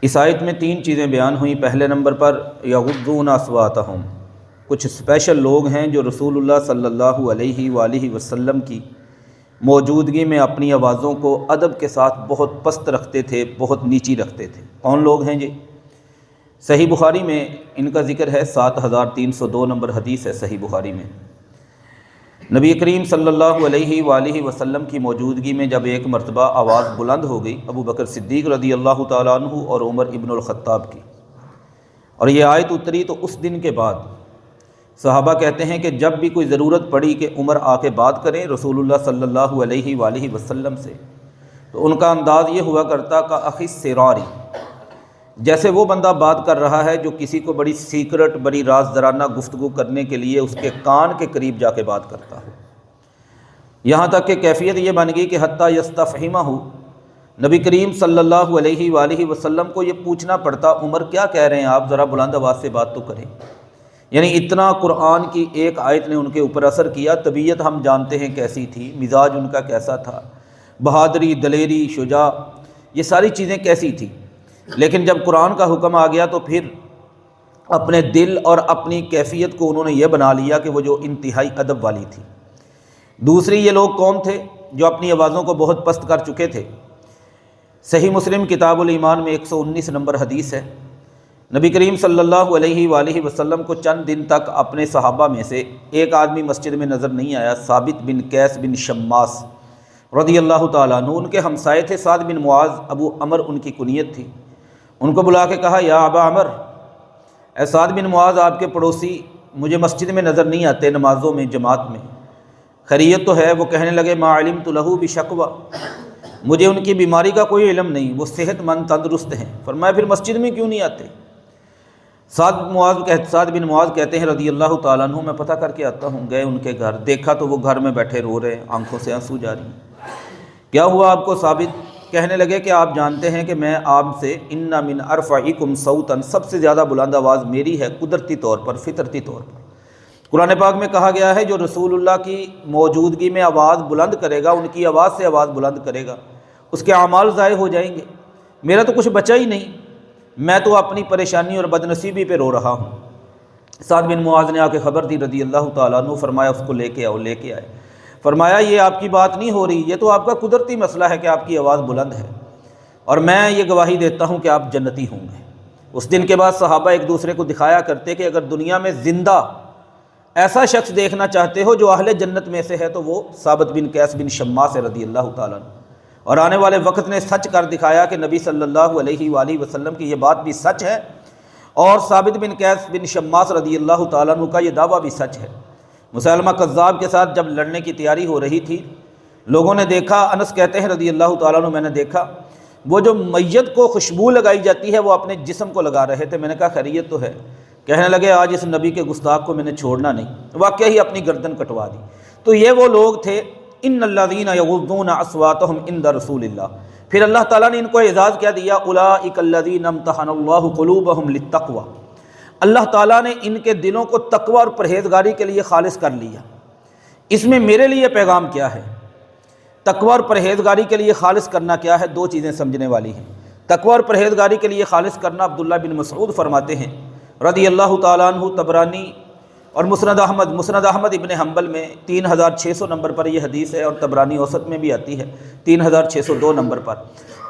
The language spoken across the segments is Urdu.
اس آیت میں تین چیزیں بیان ہوئیں۔ پہلے نمبر پر یغضون اصواتہم، کچھ اسپیشل لوگ ہیں جو رسول اللہ صلی اللہ علیہ وآلہ وسلم کی موجودگی میں اپنی آوازوں کو ادب کے ساتھ بہت پست رکھتے تھے، بہت نیچی رکھتے تھے۔ کون لوگ ہیں جی؟ صحیح بخاری میں ان کا ذکر ہے، 7302 نمبر حدیث ہے صحیح بخاری میں۔ نبی کریم صلی اللہ علیہ وآلہ وسلم کی موجودگی میں جب ایک مرتبہ آواز بلند ہو گئی ابو بکر صدیق رضی اللہ تعالیٰ عنہ اور عمر ابن الخطاب کی، اور یہ آیت اتری تو اس دن کے بعد صحابہ کہتے ہیں کہ جب بھی کوئی ضرورت پڑی کہ عمر آ کے بات کریں رسول اللہ صلی اللہ علیہ وآلہ وسلم سے، تو ان کا انداز یہ ہوا کرتا کہ اخی سراری، جیسے وہ بندہ بات کر رہا ہے جو کسی کو بڑی سیکرٹ، بڑی رازدارانہ گفتگو کرنے کے لیے اس کے کان کے قریب جا کے بات کرتا ہے۔ یہاں تک کہ کیفیت یہ بن گئی کہ حتیٰ یستفہمہ، نبی کریم صلی اللہ علیہ وآلہ وسلم کو یہ پوچھنا پڑتا عمر کیا کہہ رہے ہیں آپ، ذرا بلند آواز سے بات تو کریں۔ یعنی اتنا قرآن کی ایک آیت نے ان کے اوپر اثر کیا۔ طبیعت ہم جانتے ہیں کیسی تھی، مزاج ان کا کیسا تھا، بہادری، دلیری، شجاع، یہ ساری چیزیں کیسی تھیں، لیکن جب قرآن کا حکم آ گیا تو پھر اپنے دل اور اپنی کیفیت کو انہوں نے یہ بنا لیا کہ وہ جو انتہائی ادب والی تھی۔ دوسری، یہ لوگ کون تھے جو اپنی آوازوں کو بہت پست کر چکے تھے؟ صحیح مسلم کتاب الایمان میں 119 نمبر حدیث ہے، نبی کریم صلی اللہ علیہ وآلہ وسلم کو چند دن تک اپنے صحابہ میں سے ایک آدمی مسجد میں نظر نہیں آیا، ثابت بن قیس بن شماس رضی اللہ تعالیٰ عنہ، ان کے ہمسائے تھے سعد بن معاذ، ابو عمر ان کی کنیت تھی۔ ان کو بلا کے کہا، یا ابا عمر، اے سعد بن معاذ، آپ کے پڑوسی مجھے مسجد میں نظر نہیں آتے، نمازوں میں، جماعت میں، خیریت تو ہے؟ وہ کہنے لگے، ما علمت لہ بشکوہ، مجھے ان کی بیماری کا کوئی علم نہیں، وہ صحت مند تندرست ہیں۔ فرمایا پھر مسجد میں کیوں نہیں آتے؟ سعد بن معاذ کہتے ہیں رضی اللہ تعالیٰ عنہ، میں پتہ کر کے آتا ہوں۔ گئے ان کے گھر، دیکھا تو وہ گھر میں بیٹھے رو رہے ہیں، آنکھوں سے آنسو جاری ہیں۔ کیا ہوا آپ کو ثابت؟ کہنے لگے کہ آپ جانتے ہیں کہ میں آپ سے ان من ارفعکم صوتا، سب سے زیادہ بلند آواز میری ہے، قدرتی طور پر، فطرتی طور پر۔ قرآن پاک میں کہا گیا ہے جو رسول اللہ کی موجودگی میں آواز بلند کرے گا، ان کی آواز سے آواز بلند کرے گا، اس کے اعمال ضائع ہو جائیں گے۔ میرا تو کچھ بچا ہی نہیں، میں تو اپنی پریشانی اور بدنصیبی پہ رو رہا ہوں۔ سعد بن معاذ نے آ کے خبر دی رضی اللہ تعالیٰ عنہ، فرمایا اس کو لے کے آؤ۔ لے کے آئے، فرمایا یہ آپ کی بات نہیں ہو رہی، یہ تو آپ کا قدرتی مسئلہ ہے کہ آپ کی آواز بلند ہے، اور میں یہ گواہی دیتا ہوں کہ آپ جنتی ہوں گے۔ اس دن کے بعد صحابہ ایک دوسرے کو دکھایا کرتے کہ اگر دنیا میں زندہ ایسا شخص دیکھنا چاہتے ہو جو اہل جنت میں سے ہے تو وہ ثابت بن قیس بن شماس رضی اللہ تعالیٰ عنہ۔ اور آنے والے وقت نے سچ کر دکھایا کہ نبی صلی اللہ علیہ وآلہ وسلم کی یہ بات بھی سچ ہے، اور ثابت بن قیس بن شماس رضی اللہ تعالیٰ عنہ کا یہ دعویٰ بھی سچ ہے۔ مسلمہ کذاب کے ساتھ جب لڑنے کی تیاری ہو رہی تھی، لوگوں نے دیکھا، انس کہتے ہیں رضی اللہ تعالیٰ عنہ، میں نے دیکھا وہ جو میت کو خوشبو لگائی جاتی ہے وہ اپنے جسم کو لگا رہے تھے۔ میں نے کہا خیریت تو ہے؟ کہنے لگے آج اس نبی کے گستاخ کو میں نے چھوڑنا نہیں، واقعہ ہی اپنی گردن کٹوا دی۔ تو یہ وہ لوگ تھے، ان الذین یغضون اصواتہم عند رسول اللہ۔ پھر اللہ تعالیٰ نے ان کو اعزاز کیا دیا، اولئک الذین امتحن اللہ قلوبہم للتقوی، اللہ تعالیٰ نے ان کے دلوں کو تقوی اور پرہیزگاری کے لیے خالص کر لیا۔ اس میں میرے لیے پیغام کیا ہے؟ تقوی اور پرہیزگاری کے لیے خالص کرنا کیا ہے؟ دو چیزیں سمجھنے والی ہیں۔ تقوی اور پرہیزگاری کے لیے خالص کرنا، عبداللہ بن مسعود فرماتے ہیں رضی اللہ تعالیٰ عنہ، طبرانی اور مسند احمد ابن حنبل میں 3600 نمبر پر یہ حدیث ہے، اور طبرانی اوسط میں بھی آتی ہے 3602 نمبر پر۔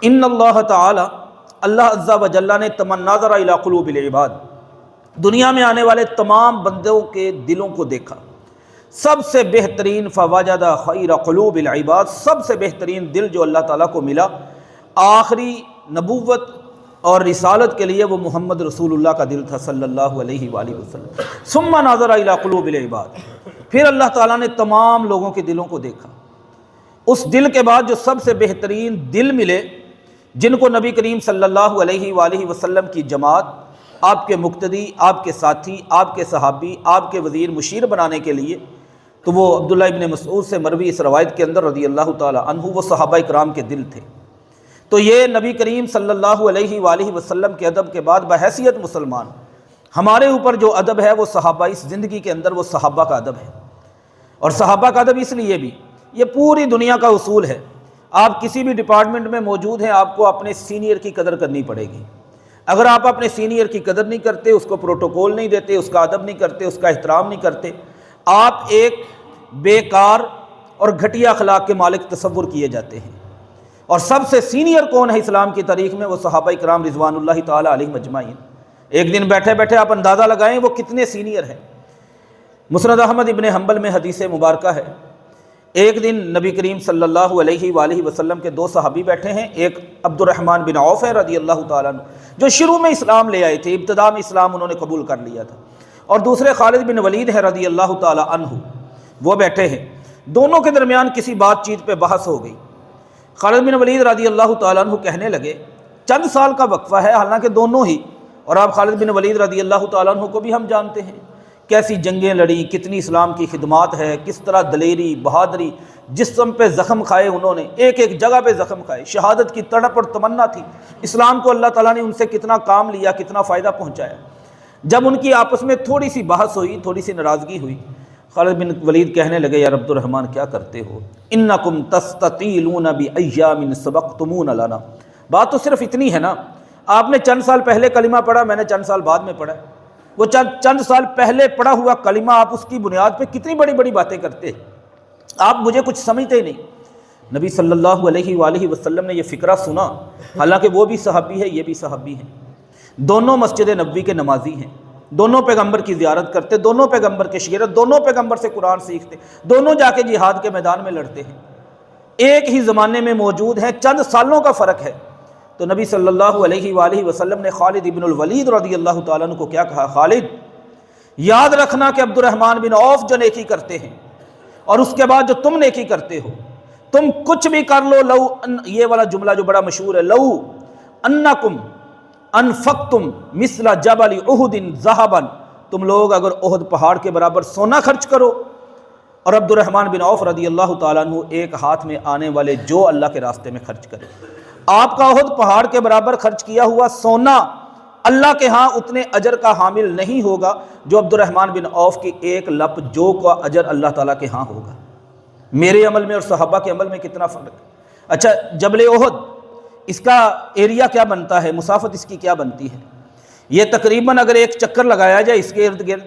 ان اللہ تعالی، اللہ عز و جل نے نظر الی قلوب العباد، دنیا میں آنے والے تمام بندوں کے دلوں کو دیکھا، سب سے بہترین فوجد خیر قلوب العباد، سب سے بہترین دل جو اللہ تعالیٰ کو ملا آخری نبوت اور رسالت کے لیے، وہ محمد رسول اللہ کا دل تھا صلی اللہ علیہ وآلہ وسلم۔ ثم نظر الی قلوب العباد، پھر اللہ تعالیٰ نے تمام لوگوں کے دلوں کو دیکھا۔ اس دل کے بعد جو سب سے بہترین دل ملے، جن کو نبی کریم صلی اللہ علیہ وآلہ وسلم کی جماعت، آپ کے مقتدی، آپ کے ساتھی، آپ کے صحابی، آپ کے وزیر مشیر بنانے کے لیے، تو وہ عبداللہ ابن مسعود سے مروی اس روایت کے اندر رضی اللہ تعالی عنہ، وہ صحابہ اکرام کے دل تھے۔ تو یہ نبی کریم صلی اللہ علیہ وآلہ وسلم کے ادب کے بعد بحیثیت مسلمان ہمارے اوپر جو ادب ہے وہ صحابہ، اس زندگی کے اندر وہ صحابہ کا ادب ہے۔ اور صحابہ کا ادب اس لیے بھی، یہ پوری دنیا کا اصول ہے، آپ کسی بھی ڈپارٹمنٹ میں موجود ہیں، آپ کو اپنے سینئر کی قدر کرنی پڑے گی۔ اگر آپ اپنے سینئر کی قدر نہیں کرتے، اس کو پروٹوکول نہیں دیتے، اس کا ادب نہیں کرتے، اس کا احترام نہیں کرتے، آپ ایک بیکار اور گھٹیا اخلاق کے مالک تصور کیے جاتے ہیں۔ اور سب سے سینئر کون ہے اسلام کی تاریخ میں؟ وہ صحابہ کرام رضوان اللہ تعالیٰ علیہم اجمعین۔ ایک دن بیٹھے بیٹھے آپ اندازہ لگائیں وہ کتنے سینئر ہیں۔ مسند احمد ابن حنبل میں حدیث مبارکہ ہے، ایک دن نبی کریم صلی اللہ علیہ وآلہ وسلم کے دو صحابی بیٹھے ہیں، ایک عبد الرحمن بن عوف ہے رضی اللہ تعالیٰ عنہ، جو شروع میں اسلام لے آئے تھے، ابتدا میں اسلام انہوں نے قبول کر لیا تھا، اور دوسرے خالد بن ولید ہے رضی اللہ تعالیٰ عنہ، وہ بیٹھے ہیں۔ دونوں کے درمیان کسی بات چیت پہ بحث ہو گئی۔ خالد بن ولید رضی اللہ تعالیٰ عنہ کہنے لگے، چند سال کا وقفہ ہے، حالانکہ دونوں ہی، اور آپ خالد بن ولید رضی اللہ تعالیٰ عنہ کو بھی ہم جانتے ہیں، کیسی جنگیں لڑی، کتنی اسلام کی خدمات ہے، کس طرح دلیری، بہادری، جسم پہ زخم کھائے انہوں نے، ایک ایک جگہ پہ زخم کھائے، شہادت کی تڑپ اور تمنا تھی، اسلام کو اللہ تعالیٰ نے ان سے کتنا کام لیا، کتنا فائدہ پہنچایا۔ جب ان کی آپس میں تھوڑی سی بحث ہوئی، تھوڑی سی ناراضگی ہوئی، خالد بن ولید کہنے لگے، یا عبد الرحمن کیا کرتے ہو، انکم تستطیلون بایام سبقتمون لنا، بات تو صرف اتنی ہے نا، آپ نے چند سال پہلے کلمہ پڑھا، میں نے چند سال بعد میں پڑھا، وہ چند سال پہلے پڑھا ہوا کلمہ آپ اس کی بنیاد پہ کتنی بڑی بڑی باتیں کرتے ہیں، آپ مجھے کچھ سمجھتے نہیں۔ نبی صلی اللہ علیہ وآلہ وسلم نے یہ فقرہ سنا، حالانکہ وہ بھی صحابی ہے، یہ بھی صحابی ہیں، دونوں مسجد نبوی کے نمازی ہیں، دونوں پیغمبر کی زیارت کرتے، دونوں پیغمبر کے شاگرد، دونوں پیغمبر سے قرآن سیکھتے، دونوں جا کے جہاد کے میدان میں لڑتے ہیں، ایک ہی زمانے میں موجود ہیں، چند سالوں کا فرق ہے۔ تو نبی صلی اللہ علیہ وآلہ وسلم نے خالد بن الولید رضی اللہ تعالیٰ عنہ کو کیا کہا، خالد یاد رکھنا کہ عبد الرحمن بن عوف جو نیکی کرتے ہیں اور اس کے بعد جو تم نیکی کرتے ہو، تم کچھ بھی کر لو، لو یہ والا جملہ جو بڑا مشہور ہے، لو انکم انفقتم مثل جبل احد ذہبا، تم لوگ اگر احد پہاڑ کے برابر سونا خرچ کرو، اور عبد الرحمن بن عوف رضی اللہ تعالیٰ عنہ ایک ہاتھ میں آنے والے جو اللہ کے راستے میں خرچ کرے، آپ کا احد پہاڑ کے برابر خرچ کیا ہوا سونا اللہ کے ہاں اتنے اجر کا حامل نہیں ہوگا جو عبد الرحمن بن عوف کی ایک لپ جو کا اجر اللہ تعالیٰ کے ہاں ہوگا۔ میرے عمل میں اور صحابہ کے عمل میں کتنا فرق ہے۔ اچھا، جبل احد اس کا ایریا کیا بنتا ہے، مسافت اس کی کیا بنتی ہے؟ یہ تقریباً اگر ایک چکر لگایا جائے اس کے ارد گرد،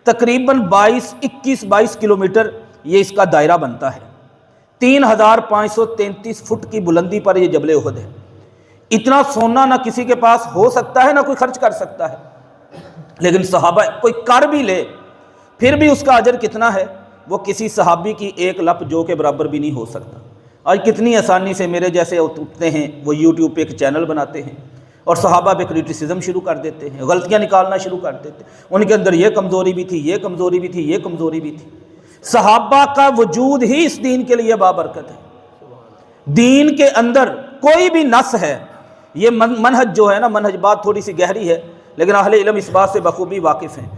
تقریباً 22 کلومیٹر یہ اس کا دائرہ بنتا ہے، 3533 فٹ کی بلندی پر یہ جبل احد ہے۔ اتنا سونا نہ کسی کے پاس ہو سکتا ہے، نہ کوئی خرچ کر سکتا ہے، لیکن صحابہ کوئی کر بھی لے پھر بھی اس کا اجر کتنا ہے، وہ کسی صحابی کی ایک لپ جو کے برابر بھی نہیں ہو سکتا۔ آج کتنی آسانی سے میرے جیسے اٹھتے ہیں، وہ یوٹیوب پہ ایک چینل بناتے ہیں اور صحابہ پہ کرٹیسزم شروع کر دیتے ہیں، غلطیاں نکالنا شروع کر دیتے ہیں، ان کے اندر یہ کمزوری بھی تھی، یہ کمزوری بھی تھی، یہ کمزوری بھی تھی۔ صحابہ کا وجود ہی اس دین کے لیے بابرکت ہے۔ دین کے اندر کوئی بھی نس ہے، یہ منہج جو ہے نا، منہج بات تھوڑی سی گہری ہے لیکن اہل علم اس بات سے بخوبی واقف ہیں،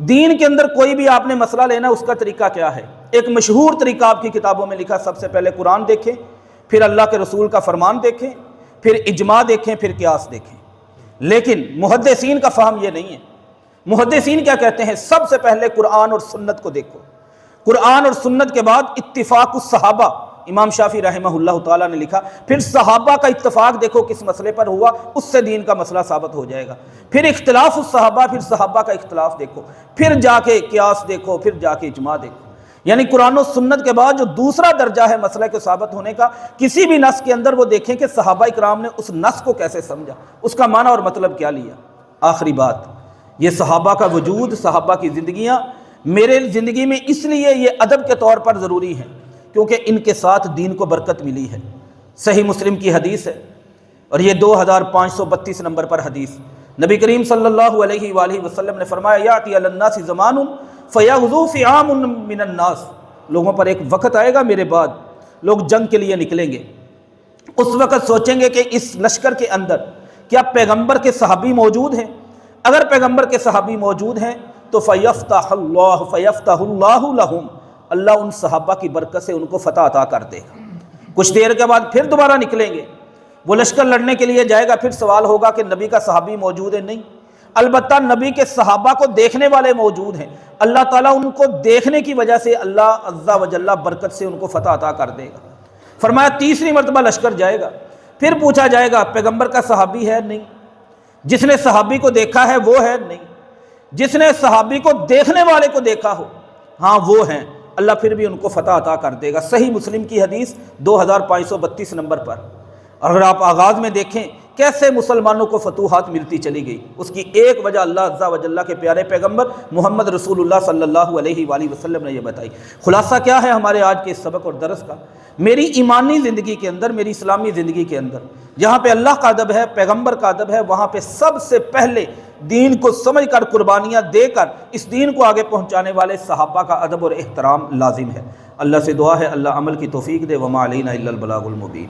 دین کے اندر کوئی بھی آپ نے مسئلہ لینا، اس کا طریقہ کیا ہے؟ ایک مشہور طریقہ آپ کی کتابوں میں لکھا، سب سے پہلے قرآن دیکھیں، پھر اللہ کے رسول کا فرمان دیکھیں، پھر اجماع دیکھیں، پھر قیاس دیکھیں۔ لیکن محدثین کا فہم یہ نہیں ہے۔ محدثین کیا کہتے ہیں؟ سب سے پہلے قرآن اور سنت کو دیکھو، قرآن اور سنت کے بعد اتفاق الصحابہ، امام شافعی رحمہ اللہ تعالیٰ نے لکھا، پھر صحابہ کا اتفاق دیکھو کس مسئلے پر ہوا، اس سے دین کا مسئلہ ثابت ہو جائے گا، پھر اختلاف الصحابہ، پھر صحابہ کا اختلاف دیکھو، پھر جا کے قیاس دیکھو، پھر جا کے اجماع دیکھو۔ یعنی قرآن و سنت کے بعد جو دوسرا درجہ ہے مسئلہ کے ثابت ہونے کا، کسی بھی نص کے اندر وہ دیکھیں کہ صحابہ اکرام نے اس نص کو کیسے سمجھا، اس کا معنی اور مطلب کیا لیا۔ آخری بات، یہ صحابہ کا وجود، صحابہ کی زندگیاں میرے زندگی میں اس لیے یہ ادب کے طور پر ضروری ہیں کیونکہ ان کے ساتھ دین کو برکت ملی ہے۔ صحیح مسلم کی حدیث ہے اور یہ 2532 نمبر پر حدیث، نبی کریم صلی اللہ علیہ وآلہ وسلم نے فرمایا، یاتی علی الناس زمان فیغزو فیعام من الناس، لوگوں پر ایک وقت آئے گا میرے بعد، لوگ جنگ کے لیے نکلیں گے، اس وقت سوچیں گے کہ اس لشکر کے اندر کیا پیغمبر کے صحابی موجود ہیں؟ اگر پیغمبر کے صحابی موجود ہیں تو فیفتح اللہ لہم، اللہ ان صحابہ کی برکت سے ان کو فتح عطا کر دے گا۔ کچھ دیر کے بعد پھر دوبارہ نکلیں گے، وہ لشکر لڑنے کے لیے جائے گا، پھر سوال ہوگا کہ نبی کا صحابی موجود ہے؟ نہیں، البتہ نبی کے صحابہ کو دیکھنے والے موجود ہیں، اللہ تعالیٰ ان کو دیکھنے کی وجہ سے اللہ عز و جل برکت سے ان کو فتح عطا کر دے گا۔ فرمایا تیسری مرتبہ لشکر جائے گا، پھر پوچھا جائے گا پیغمبر کا صحابی ہے؟ نہیں، جس نے صحابی کو دیکھا ہے وہ ہے نہیں، جس نے صحابی کو دیکھنے والے کو دیکھا ہو ہاں وہ ہیں، اللہ پھر بھی ان کو فتح عطا کر دے گا۔ صحیح مسلم کی حدیث 2532 نمبر پر۔ اگر آپ آغاز میں دیکھیں کیسے مسلمانوں کو فتوحات ملتی چلی گئی، اس کی ایک وجہ اللہ عز و جل کے پیارے پیغمبر محمد رسول اللہ صلی اللہ علیہ وآلہ وسلم نے یہ بتائی۔ خلاصہ کیا ہے ہمارے آج کے اس سبق اور درس کا؟ میری ایمانی زندگی کے اندر، میری اسلامی زندگی کے اندر جہاں پہ اللہ کا ادب ہے، پیغمبر کا ادب ہے، وہاں پہ سب سے پہلے دین کو سمجھ کر، قربانیاں دے کر اس دین کو آگے پہنچانے والے صحابہ کا ادب اور احترام لازم ہے۔ اللہ سے دعا ہے اللہ عمل کی توفیق دے۔ وما علینا الا البلاغ المبین۔